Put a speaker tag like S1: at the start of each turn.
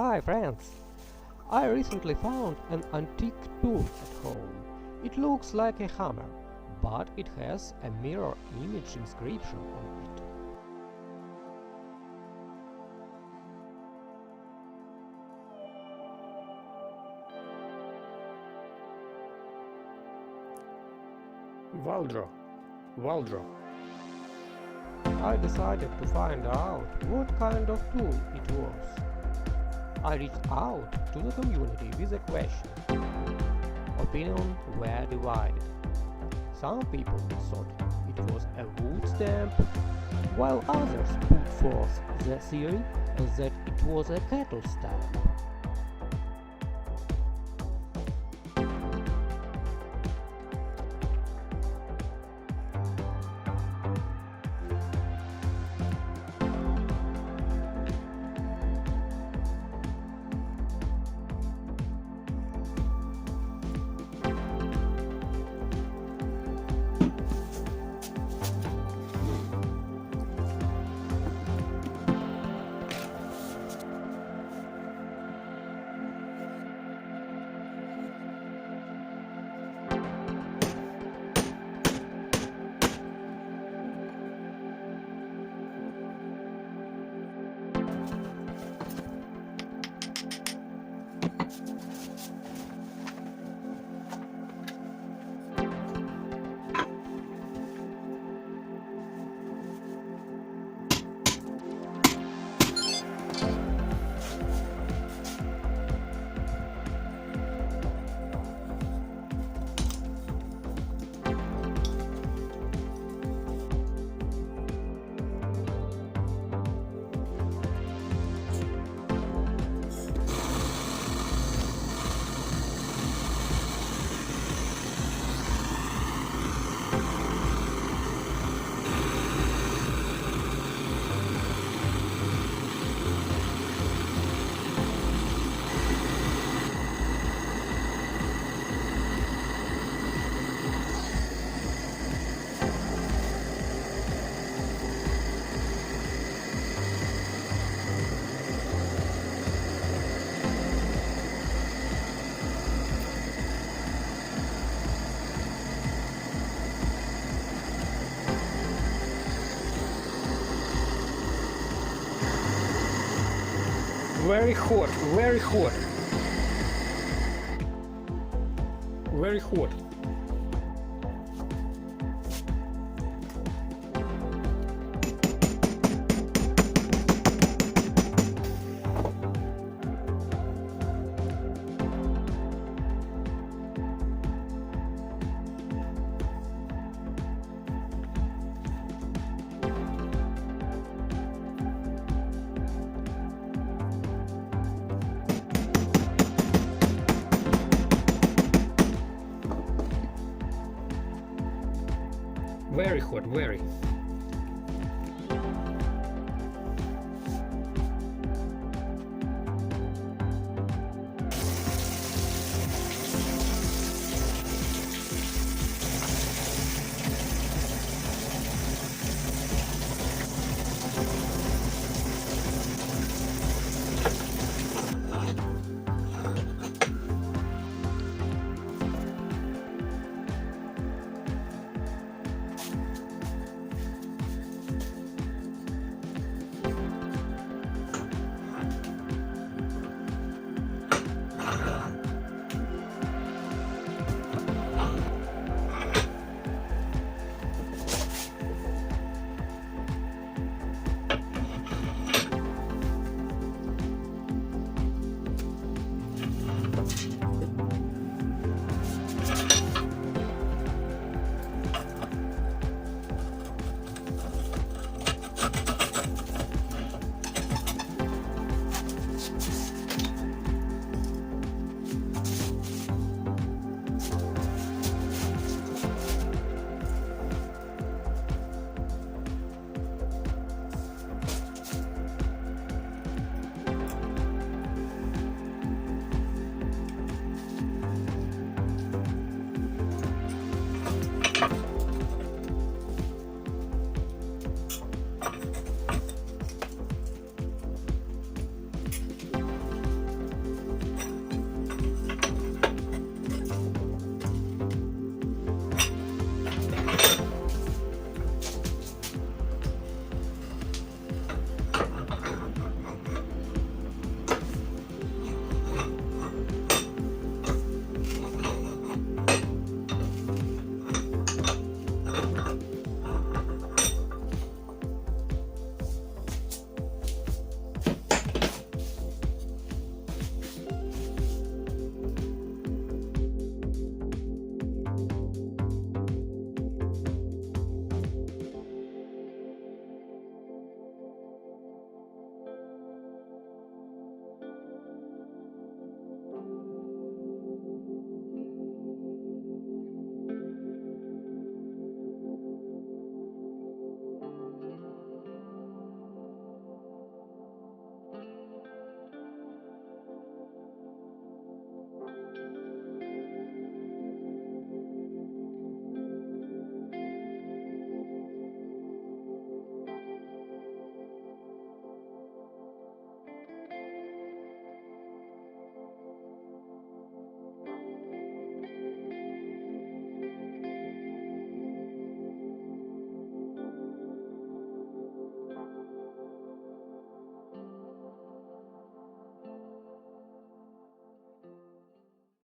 S1: Hi friends! I recently found an antique tool at home. It looks like a hammer, but it has a mirror image inscription on it.
S2: Валдро. Валдро.
S1: I decided to find out what kind of tool it was. I reached out to the community with a question. Opinions were divided. Some people thought it was a wood stamp, while others put forth the theory that it was a cattle stamp.
S2: Very hot, very hot. Very hot. Very hot, very.